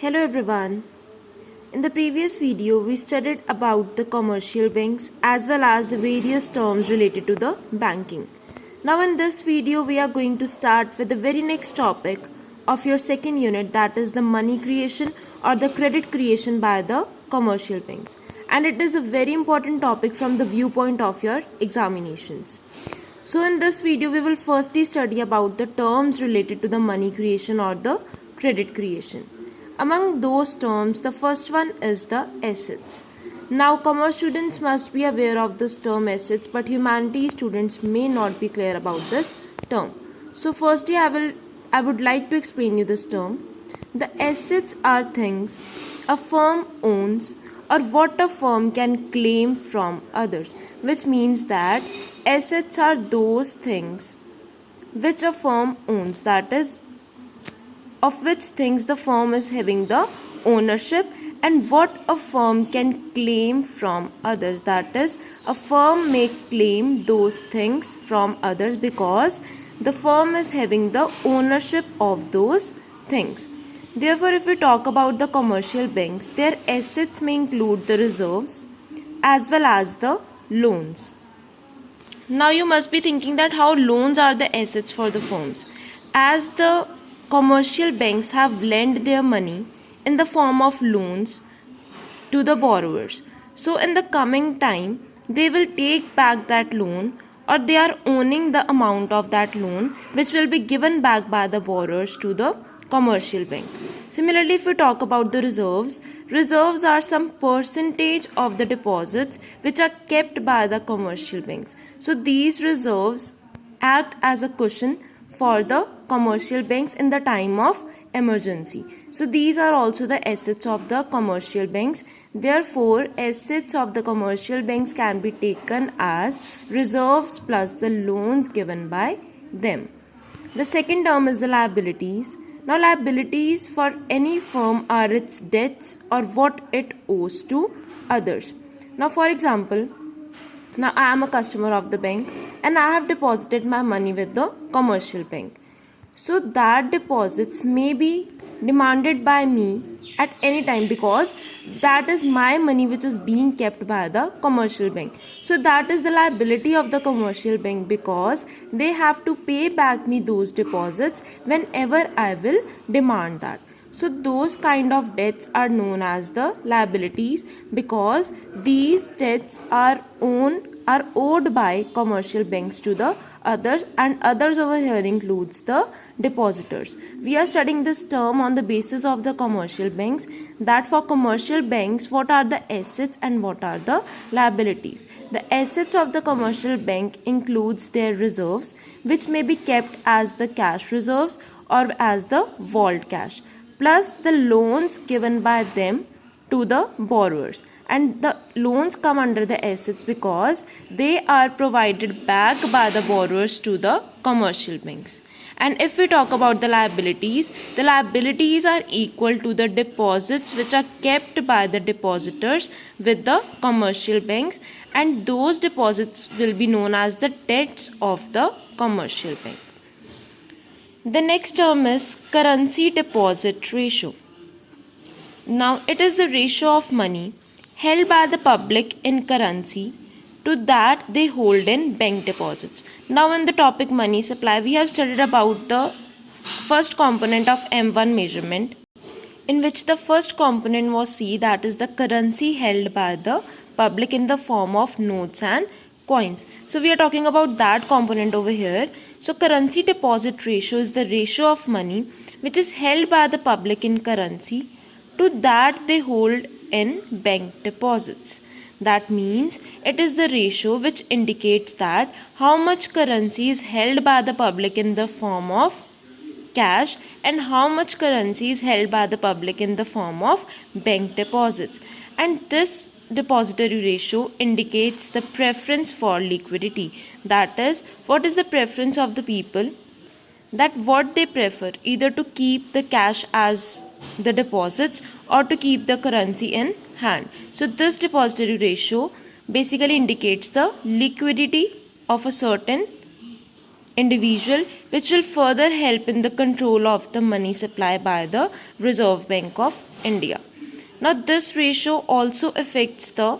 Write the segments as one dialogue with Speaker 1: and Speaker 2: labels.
Speaker 1: Hello everyone. In the previous video, we studied about the commercial banks as well as the various terms related to the banking. Now in this video, we are going to start with the very next topic of your second unit, that is the money creation or the credit creation by the commercial banks. And it is a very important topic from the viewpoint of your examinations. So in this video, we will firstly study about the terms related to the money creation or the credit creation. Among those terms, the first one is the assets. Now, commerce students must be aware of this term assets, but humanities students may not be clear about this term. So, firstly, I would like to explain you this term. The assets are things a firm owns or what a firm can claim from others, which means that assets are those things which a firm owns, that is, of which things the firm is having the ownership and what a firm can claim from others, that is, a firm may claim those things from others because the firm is having the ownership of those things. Therefore, if we talk about the commercial banks, their assets may include the reserves as well as the loans. Now you must be thinking that how loans are the assets for the firms. As the commercial banks have lent their money in the form of loans to the borrowers. So in the coming time, they will take back that loan or they are owning the amount of that loan which will be given back by the borrowers to the commercial bank. Similarly, if we talk about the reserves, reserves are some percentage of the deposits which are kept by the commercial banks. So these reserves act as a cushion for the commercial banks in the time of emergency. So these are also the assets of the commercial banks. Therefore, assets of the commercial banks can be taken as reserves plus the loans given by them. The second term is the liabilities. Now, liabilities for any firm are its debts or what it owes to others. Now, for example, now I am a customer of the bank and I have deposited my money with the commercial bank. So that deposits may be demanded by me at any time because that is my money which is being kept by the commercial bank. So that is the liability of the commercial bank because they have to pay back me those deposits whenever I will demand that. So those kind of debts are known as the liabilities because these debts are owed by commercial banks to the others, and others over here includes the depositors. We are studying this term on the basis of the commercial banks, that for commercial banks what are the assets and what are the liabilities. The assets of the commercial bank includes their reserves which may be kept as the cash reserves or as the vault cash, plus the loans given by them to the borrowers. And the loans come under the assets because they are provided back by the borrowers to the commercial banks. And if we talk about the liabilities are equal to the deposits which are kept by the depositors with the commercial banks, and those deposits will be known as the debts of the commercial bank. The next term is currency deposit ratio. Now it is the ratio of money held by the public in currency to that they hold in bank deposits. Now in the topic money supply, we have studied about the first component of M1 measurement, in which the first component was C, that is the currency held by the public in the form of notes and coins. So we are talking about that component over here. So currency deposit ratio is the ratio of money which is held by the public in currency to that they hold in bank deposits. That means it is the ratio which indicates that how much currency is held by the public in the form of cash and how much currency is held by the public in the form of bank deposits. And this depository ratio indicates the preference for liquidity. That is, what is the preference of the people, that what they prefer, either to keep the cash as the deposits or to keep the currency in hand. So this depository ratio basically indicates the liquidity of a certain individual, which will further help in the control of the money supply by the Reserve Bank of India. Now this ratio also affects the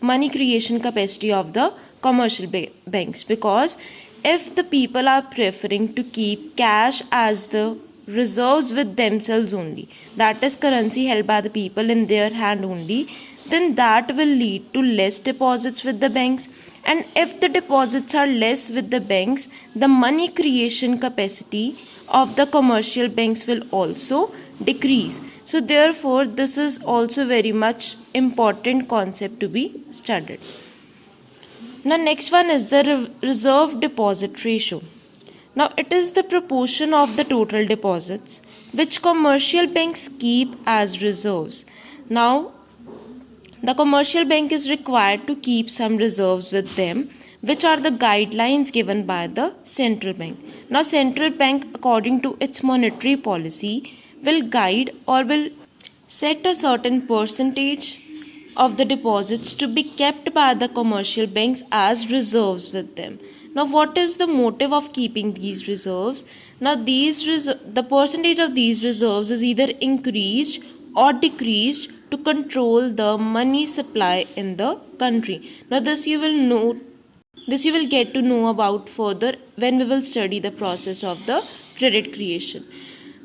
Speaker 1: money creation capacity of the commercial banks, because if the people are preferring to keep cash as the reserves with themselves only, that is currency held by the people in their hand only, then that will lead to less deposits with the banks. And if the deposits are less with the banks, the money creation capacity of the commercial banks will also decrease. So therefore this is also very much important concept to be studied. Now next one is the reserve deposit ratio. Now it is the proportion of the total deposits which commercial banks keep as reserves. Now the commercial bank is required to keep some reserves with them, which are the guidelines given by the central bank. Now central bank, according to its monetary policy, will guide or will set a certain percentage of the deposits to be kept by the commercial banks as reserves with them. Now what is the motive of keeping these reserves? Now the percentage of these reserves is either increased or decreased to control the money supply in the country. Now this you will get to know about further when we will study the process of the credit creation.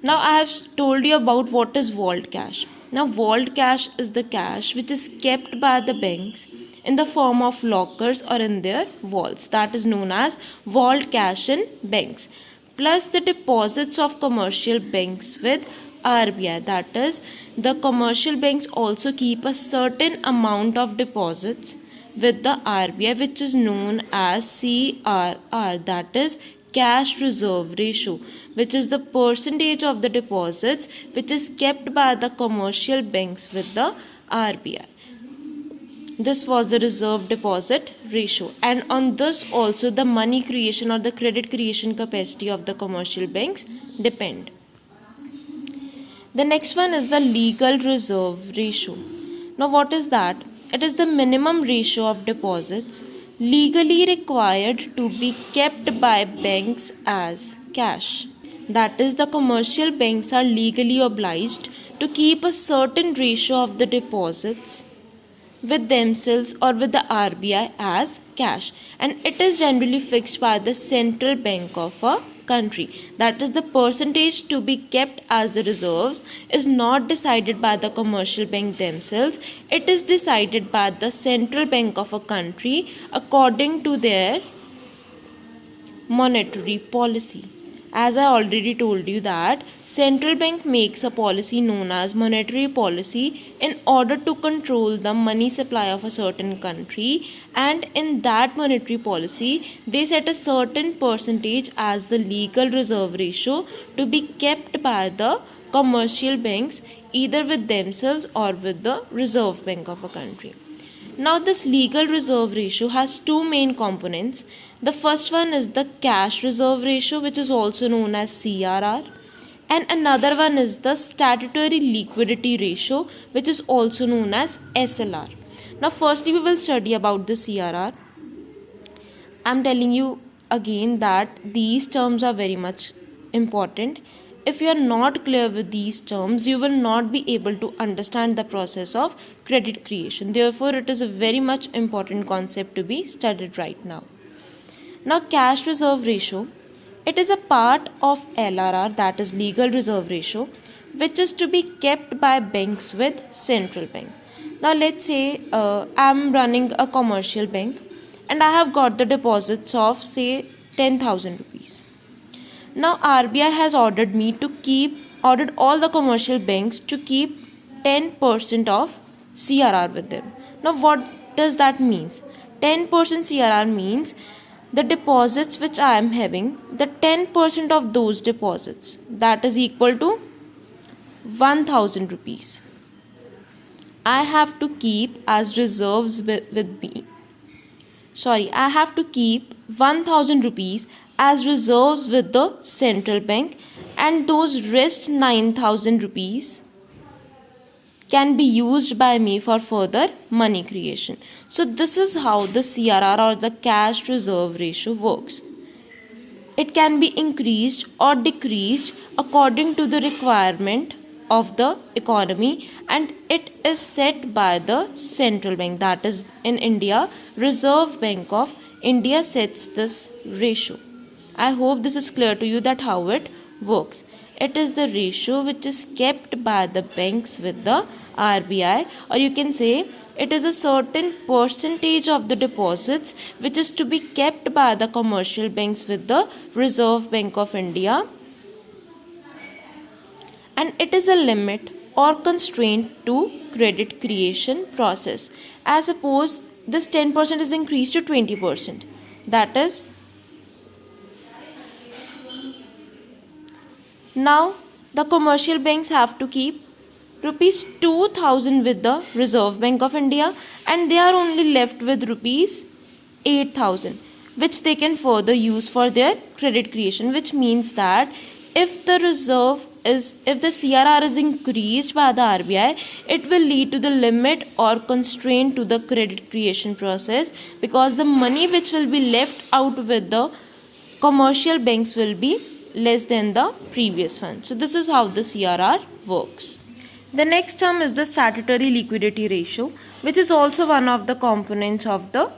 Speaker 1: Now I have told you about what is vault cash. Now vault cash is the cash which is kept by the banks in the form of lockers or in their vaults. That is known as vault cash in banks. Plus the deposits of commercial banks with RBI. That is, the commercial banks also keep a certain amount of deposits with the RBI, which is known as CRR. That is cash reserve ratio, which is the percentage of the deposits which is kept by the commercial banks with the RBI. This was the reserve deposit ratio, and on this also the money creation or the credit creation capacity of the commercial banks depend. The next one is the legal reserve ratio. Now what is that? It is the minimum ratio of deposits legally required to be kept by banks as cash. That is, the commercial banks are legally obliged to keep a certain ratio of the deposits with themselves or with the RBI as cash, and it is generally fixed by the central bank of a country. That is, the percentage to be kept as the reserves is not decided by the commercial bank themselves. It is decided by the central bank of a country according to their monetary policy. As I already told you that central bank makes a policy known as monetary policy in order to control the money supply of a certain country, and in that monetary policy they set a certain percentage as the legal reserve ratio to be kept by the commercial banks either with themselves or with the Reserve Bank of a country. Now this legal reserve ratio has two main components. The first one is the cash reserve ratio, which is also known as CRR, and another one is the statutory liquidity ratio, which is also known as SLR. Now firstly we will study about the CRR. I am telling you again that these terms are very much important. If you are not clear with these terms, you will not be able to understand the process of credit creation. Therefore, it is a very much important concept to be studied right now. Now, cash reserve ratio, it is a part of LRR, that is legal reserve ratio, which is to be kept by banks with central bank. Now, let's say I am running a commercial bank and I have got the deposits of say 10,000 rupees. Now RBI has ordered all the commercial banks to keep 10% of CRR with them. Now what does that mean? 10% CRR means the deposits which I am having, the 10% of those deposits, that is equal to 1,000 rupees. I have to keep as reserves with me. I have to keep 1,000 rupees as reserves with the central bank, and those rest 9,000 rupees can be used by me for further money creation. So this is how the CRR or the cash reserve ratio works. it can be increased or decreased according to the requirement of the economy, and it is set by the central bank, that is in India, Reserve Bank of India sets this ratio. I hope this is clear to you that how it works. It is the ratio which is kept by the banks with the RBI, or you can say it is a certain percentage of the deposits which is to be kept by the commercial banks with the Reserve Bank of India, and it is a limit or constraint to credit creation process. As suppose this 10% is increased to 20%, that is, now the commercial banks have to keep rupees 2000 with the Reserve Bank of India, and they are only left with rupees 8000, which they can further use for their credit creation, which means that if the CRR is increased by the RBI, it will lead to the limit or constraint to the credit creation process, because the money which will be left out with the commercial banks will be less than the previous one. So this is how the CRR works. The next term is the statutory liquidity ratio, which is also one of the components of the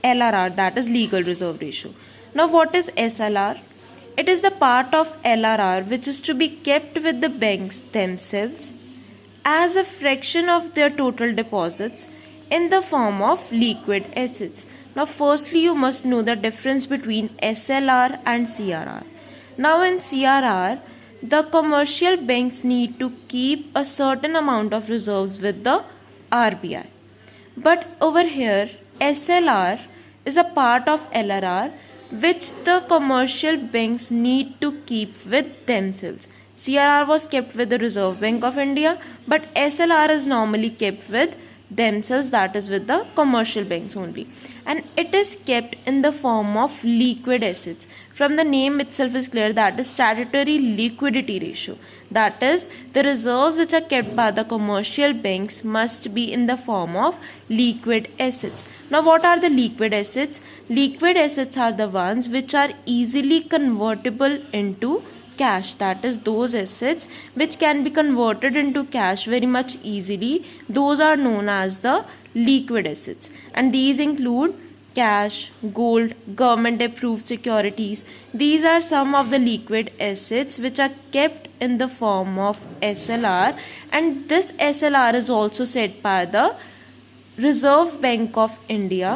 Speaker 1: LRR, that is legal reserve ratio. Now what is SLR? It is the part of LRR which is to be kept with the banks themselves as a fraction of their total deposits in the form of liquid assets. Now firstly you must know the difference between SLR and CRR. Now in CRR, the commercial banks need to keep a certain amount of reserves with the RBI. But over here, SLR is a part of LRR which the commercial banks need to keep with themselves. CRR was kept with the Reserve Bank of India, but SLR is normally kept with themselves, that is with the commercial banks only, and it is kept in the form of liquid assets. From the name itself is clear, that is statutory liquidity ratio, that is the reserves which are kept by the commercial banks must be in the form of liquid assets. Now what are the liquid assets? Liquid assets are the ones which are easily convertible into cash, that is those assets which can be converted into cash very much easily, those are known as the liquid assets, and these include cash, gold, government approved securities. These are some of the liquid assets which are kept in the form of SLR, and this SLR is also set by the Reserve Bank of India,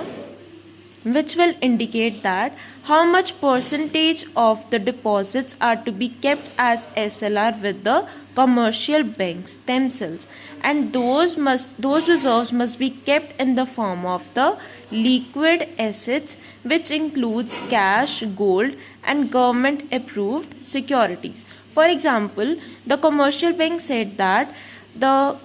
Speaker 1: which will indicate that how much percentage of the deposits are to be kept as SLR with the commercial banks themselves, and those reserves must be kept in the form of the liquid assets, which includes cash, gold, and government approved securities. For example, the commercial bank said that the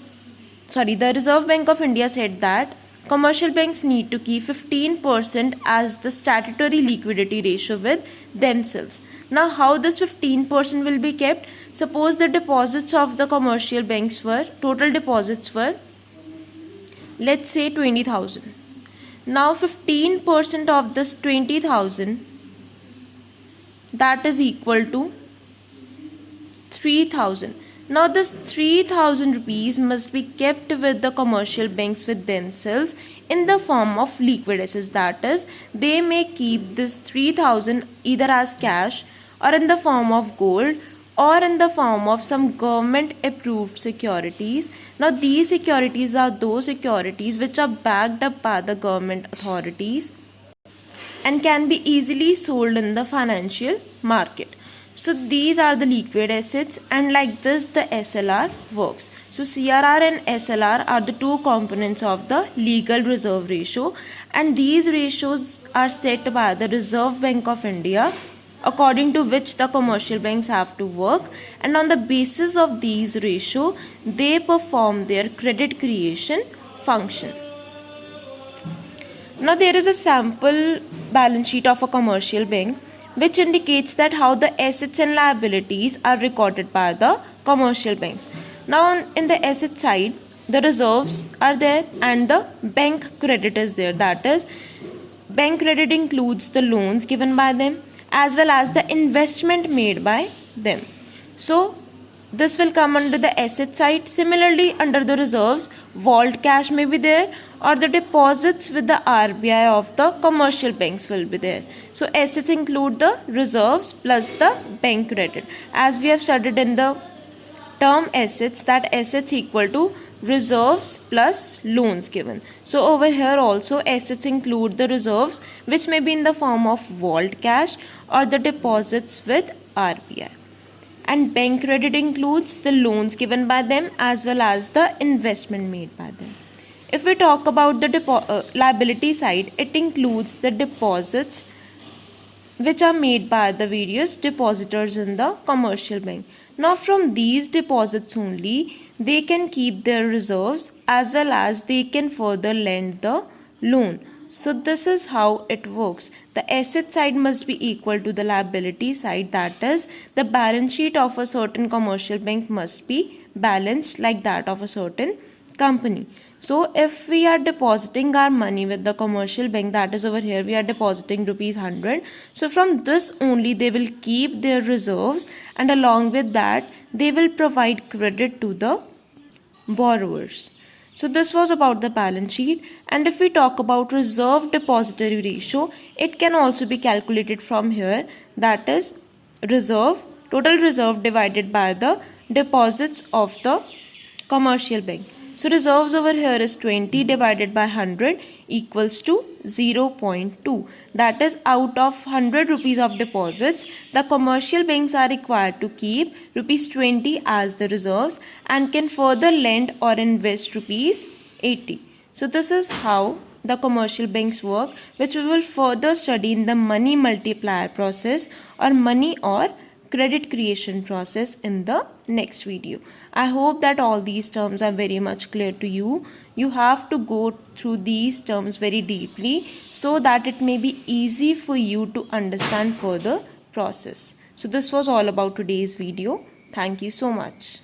Speaker 1: Reserve Bank of India said that commercial banks need to keep 15% as the statutory liquidity ratio with themselves. Now how this 15% will be kept? Suppose the deposits of the commercial banks were, total deposits were, let's say 20,000. Now 15% of this 20,000, that is equal to 3,000. Now this 3,000 rupees must be kept with the commercial banks with themselves in the form of liquid assets, that is they may keep this 3,000 either as cash or in the form of gold or in the form of some government approved securities. Now these securities are those securities which are backed up by the government authorities and can be easily sold in the financial market. So these are the liquid assets, and like this the SLR works. So CRR and SLR are the two components of the legal reserve ratio, and these ratios are set by the Reserve Bank of India, according to which the commercial banks have to work, and on the basis of these ratios they perform their credit creation function. Now there is a sample balance sheet of a commercial bank which indicates that how the assets and liabilities are recorded by the commercial banks. Now in the asset side, the reserves are there and the bank credit is there. That is, bank credit includes the loans given by them, as well as the investment made by them. So this will come under the asset side. Similarly, under the reserves, vault cash may be there, or the deposits with the RBI of the commercial banks will be there. So assets include the reserves plus the bank credit. As we have studied in the term assets, that assets equal to reserves plus loans given. So over here also assets include the reserves, which may be in the form of vault cash or the deposits with RBI. And bank credit includes the loans given by them as well as the investment made by them. If we talk about the liability side, it includes the deposits which are made by the various depositors in the commercial bank. Now from these deposits only, they can keep their reserves as well as they can further lend the loan. So this is how it works. The asset side must be equal to the liability side, that is, the balance sheet of a certain commercial bank must be balanced like that of a certain company. So if we are depositing our money with the commercial bank, that is over here we are depositing rupees 100. So from this only they will keep their reserves, and along with that they will provide credit to the borrowers. So this was about the balance sheet. And if we talk about reserve depository ratio, it can also be calculated from here, that is total reserve divided by the deposits of the commercial bank. So reserves over here is 20 divided by 100 equals to 0.2. That is, out of 100 rupees of deposits, the commercial banks are required to keep rupees 20 as the reserves and can further lend or invest rupees 80. So this is how the commercial banks work, which we will further study in the money multiplier process or money or credit creation process in the next video. I hope that all these terms are very much clear to you. You have to go through these terms very deeply so that it may be easy for you to understand further process. So this was all about today's video. Thank you so much.